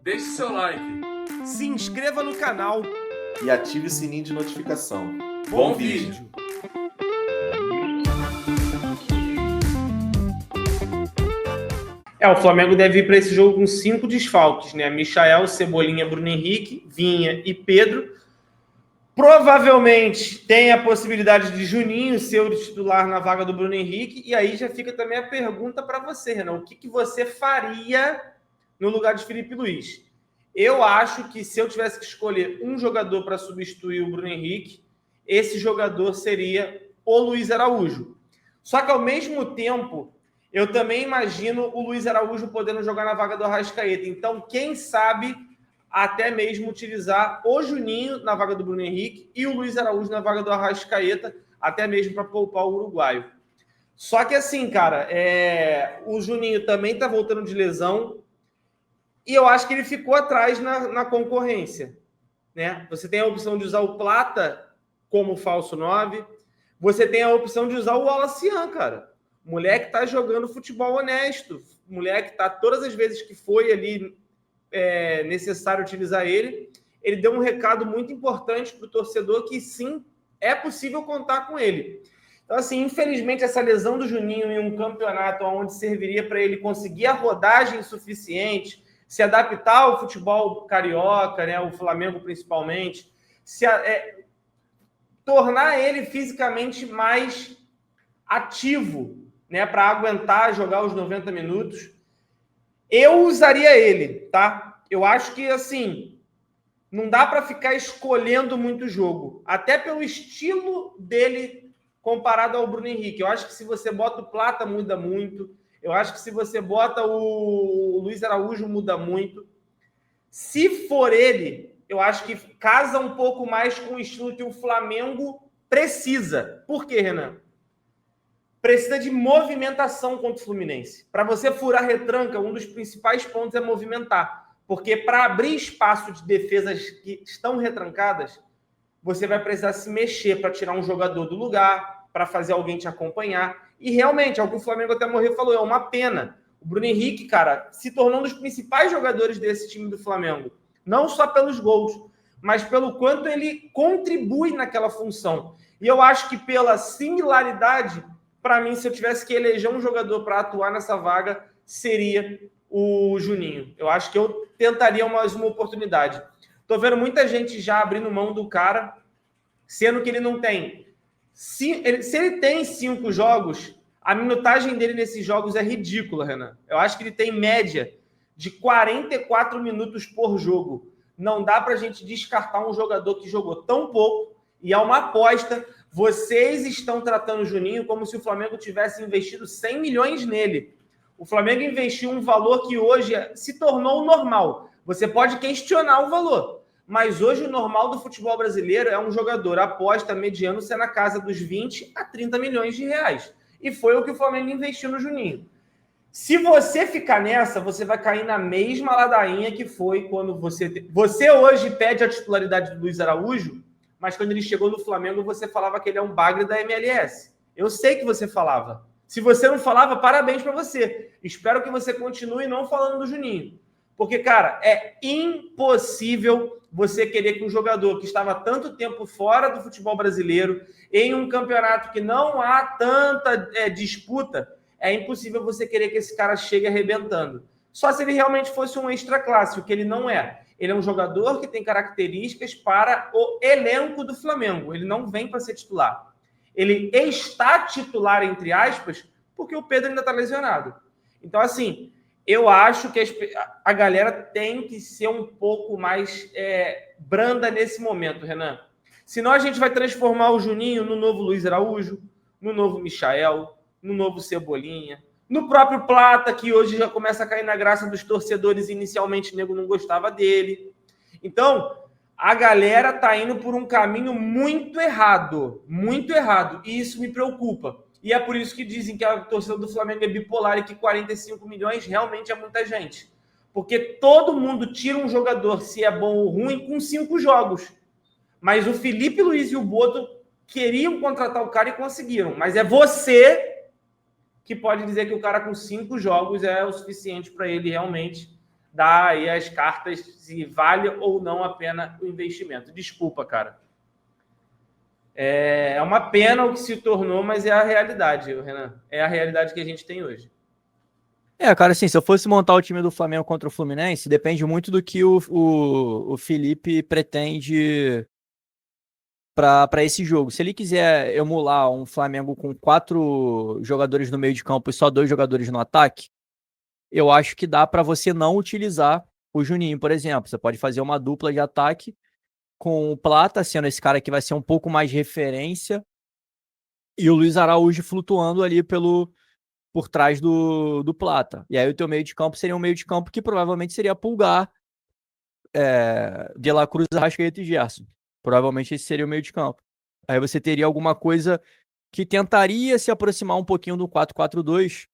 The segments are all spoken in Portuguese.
deixe seu like, se inscreva no canal e ative o sininho de notificação. Bom vídeo! O Flamengo deve ir para esse jogo com 5 desfalques, né? Michael, Cebolinha, Bruno Henrique, Vinha e Pedro. Provavelmente tem a possibilidade de Juninho ser o titular na vaga do Bruno Henrique. E aí já fica também a pergunta para você, Renan. O que você faria no lugar de Felipe Luiz? Eu acho que se eu tivesse que escolher um jogador para substituir o Bruno Henrique, esse jogador seria o Luiz Araújo. Só que, ao mesmo tempo, eu também imagino o Luiz Araújo podendo jogar na vaga do Arrascaeta. Então, quem sabe até mesmo utilizar o Juninho na vaga do Bruno Henrique e o Luiz Araújo na vaga do Arrascaeta, até mesmo para poupar o uruguaio. Só que assim, cara, o Juninho também está voltando de lesão e eu acho que ele ficou atrás na concorrência, né? Você tem a opção de usar o Plata como falso 9, você tem a opção de usar o Wallacian, cara. Moleque tá jogando futebol honesto, moleque tá todas as vezes que foi ali necessário utilizar ele deu um recado muito importante para o torcedor que sim, é possível contar com ele. Então, assim, infelizmente, essa lesão do Juninho em um campeonato onde serviria para ele conseguir a rodagem suficiente, se adaptar ao futebol carioca, né, o Flamengo principalmente, tornar ele fisicamente mais ativo, né, para aguentar jogar os 90 minutos, eu usaria ele, tá? Eu acho que, assim, não dá para ficar escolhendo muito jogo, até pelo estilo dele comparado ao Bruno Henrique. Eu acho que se você bota o Plata, muda muito. Eu acho que se você bota o Luiz Araújo, muda muito. Se for ele, eu acho que casa um pouco mais com o estilo que o Flamengo precisa. Por quê, Renan? Precisa de movimentação contra o Fluminense. Para você furar retranca, um dos principais pontos é movimentar. Porque para abrir espaço de defesas que estão retrancadas, você vai precisar se mexer para tirar um jogador do lugar, para fazer alguém te acompanhar. E realmente, algum Flamengo até morreu falou, é uma pena. O Bruno Henrique, cara, se tornou um dos principais jogadores desse time do Flamengo. Não só pelos gols, mas pelo quanto ele contribui naquela função. E eu acho que pela similaridade, para mim, se eu tivesse que eleger um jogador para atuar nessa vaga, seria o Juninho. Eu acho que eu tentaria mais uma oportunidade. Tô vendo muita gente já abrindo mão do cara, sendo que ele não tem. Se ele tem 5 jogos, a minutagem dele nesses jogos é ridícula, Renan. Eu acho que ele tem média de 44 minutos por jogo. Não dá para a gente descartar um jogador que jogou tão pouco e é uma aposta. Vocês estão tratando o Juninho como se o Flamengo tivesse investido 100 milhões nele. O Flamengo investiu um valor que hoje se tornou normal. Você pode questionar o valor, mas hoje o normal do futebol brasileiro é um jogador aposta mediano ser na casa dos 20 a 30 milhões de reais. E foi o que o Flamengo investiu no Juninho. Se você ficar nessa, você vai cair na mesma ladainha que foi quando você hoje pede a titularidade do Luiz Araújo, mas quando ele chegou no Flamengo, você falava que ele é um bagre da MLS. Eu sei que você falava. Se você não falava, parabéns para você. Espero que você continue não falando do Juninho. Porque, cara, é impossível você querer que um jogador que estava tanto tempo fora do futebol brasileiro, em um campeonato que não há tanta disputa, é impossível você querer que esse cara chegue arrebentando. Só se ele realmente fosse um extra classe, o que ele não é. Ele é um jogador que tem características para o elenco do Flamengo. Ele não vem para ser titular. Ele está titular, entre aspas, porque o Pedro ainda está lesionado. Então, assim, eu acho que a galera tem que ser um pouco mais branda nesse momento, Renan. Senão a gente vai transformar o Juninho no novo Luiz Araújo, no novo Michael, no novo Cebolinha, no próprio Plata, que hoje já começa a cair na graça dos torcedores. Inicialmente o nego não gostava dele. Então, a galera tá indo por um caminho muito errado. E isso me preocupa. E é por isso que dizem que a torcida do Flamengo é bipolar e que 45 milhões realmente é muita gente. Porque todo mundo tira um jogador, se é bom ou ruim, com 5 jogos. Mas o Felipe Luiz e o Boto queriam contratar o cara e conseguiram. Mas é você que pode dizer que o cara com 5 jogos é o suficiente para ele realmente dar aí as cartas se vale ou não a pena o investimento. Desculpa, cara. É uma pena o que se tornou, mas é a realidade, Renan. É a realidade que a gente tem hoje. Cara, assim, se eu fosse montar o time do Flamengo contra o Fluminense, depende muito do que o Felipe pretende para esse jogo. Se ele quiser emular um Flamengo com 4 jogadores no meio de campo e só 2 jogadores no ataque, eu acho que dá para você não utilizar o Juninho, por exemplo. Você pode fazer uma dupla de ataque com o Plata sendo esse cara que vai ser um pouco mais referência e o Luiz Araújo flutuando ali por trás do Plata. E aí o teu meio de campo seria um meio de campo que provavelmente seria Pulgar, De La Cruz, Arrascaeta e Gerson. Provavelmente esse seria o meio de campo. Aí você teria alguma coisa que tentaria se aproximar um pouquinho do 4-4-2,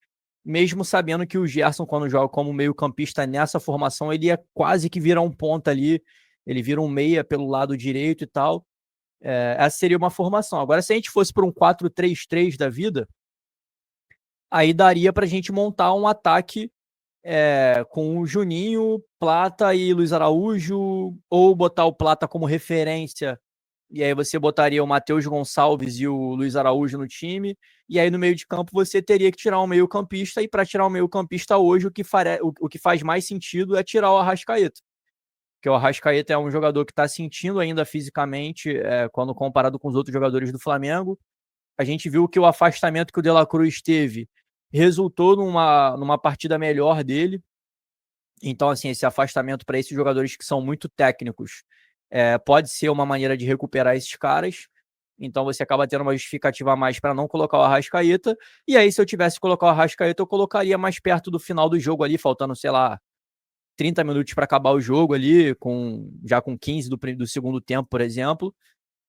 mesmo sabendo que o Gerson, quando joga como meio campista nessa formação, ele ia quase que virar um ponta ali, ele vira um meia pelo lado direito e tal. Essa seria uma formação. Agora, se a gente fosse para um 4-3-3 da vida, aí daria para a gente montar um ataque com o Juninho, Plata e Luiz Araújo, ou botar o Plata como referência, e aí você botaria o Matheus Gonçalves e o Luiz Araújo no time, e aí no meio de campo você teria que tirar um meio campista, e para tirar um meio campista hoje, o que faz mais sentido é tirar o Arrascaeta, porque o Arrascaeta é um jogador que está sentindo ainda fisicamente, quando comparado com os outros jogadores do Flamengo. A gente viu que o afastamento que o De La Cruz teve resultou numa partida melhor dele. Então, assim, esse afastamento para esses jogadores que são muito técnicos pode ser uma maneira de recuperar esses caras. Então, você acaba tendo uma justificativa a mais para não colocar o Arrascaeta. E aí, se eu tivesse que colocar o Arrascaeta, eu colocaria mais perto do final do jogo ali, faltando, sei lá, 30 minutos para acabar o jogo ali, já com 15 do segundo tempo, por exemplo.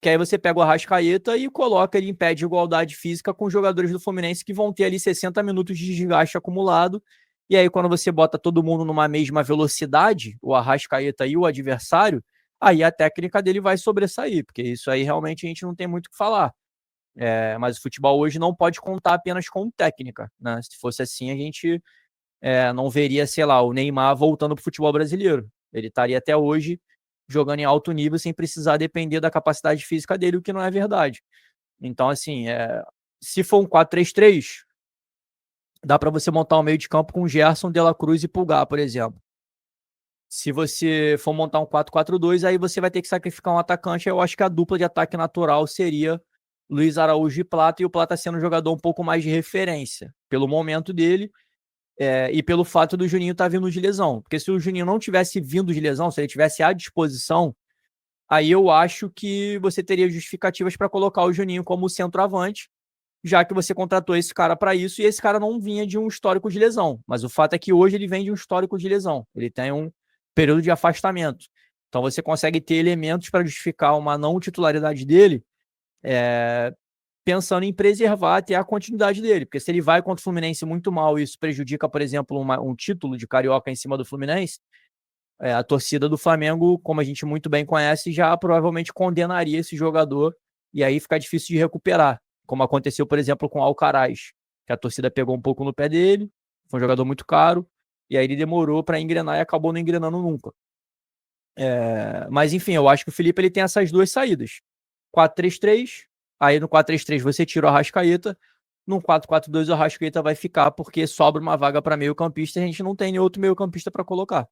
Que aí você pega o Arrascaeta e coloca ele em pé de igualdade física com os jogadores do Fluminense que vão ter ali 60 minutos de desgaste acumulado. E aí, quando você bota todo mundo numa mesma velocidade, o Arrascaeta e o adversário, aí a técnica dele vai sobressair, porque isso aí realmente a gente não tem muito o que falar. Mas o futebol hoje não pode contar apenas com técnica, né? Se fosse assim, a gente não veria, sei lá, o Neymar voltando para o futebol brasileiro. Ele estaria até hoje jogando em alto nível sem precisar depender da capacidade física dele, o que não é verdade. Então, assim, se for um 4-3-3, dá para você montar um meio de campo com Gerson, De La Cruz e Pulgar, por exemplo. Se você for montar um 4-4-2, aí você vai ter que sacrificar um atacante. Eu acho que a dupla de ataque natural seria Luiz Araújo e Plata, e o Plata sendo um jogador um pouco mais de referência, pelo momento dele, e pelo fato do Juninho estar vindo de lesão. Porque se o Juninho não tivesse vindo de lesão, se ele tivesse à disposição, aí eu acho que você teria justificativas para colocar o Juninho como centroavante, já que você contratou esse cara para isso, e esse cara não vinha de um histórico de lesão. Mas o fato é que hoje ele vem de um histórico de lesão. Ele tem um período de afastamento. Então você consegue ter elementos para justificar uma não titularidade dele, pensando em preservar até a continuidade dele. Porque se ele vai contra o Fluminense muito mal e isso prejudica, por exemplo, um título de Carioca em cima do Fluminense, a torcida do Flamengo, como a gente muito bem conhece, já provavelmente condenaria esse jogador e aí fica difícil de recuperar, como aconteceu, por exemplo, com o Alcaraz, que a torcida pegou um pouco no pé dele, foi um jogador muito caro, e aí ele demorou para engrenar e acabou não engrenando nunca. Mas enfim, eu acho que o Felipe ele tem essas duas saídas. 4-3-3, aí no 4-3-3 você tira o Arrascaeta, no 4-4-2 o Arrascaeta vai ficar porque sobra uma vaga para meio campista e a gente não tem nenhum outro meio campista para colocar.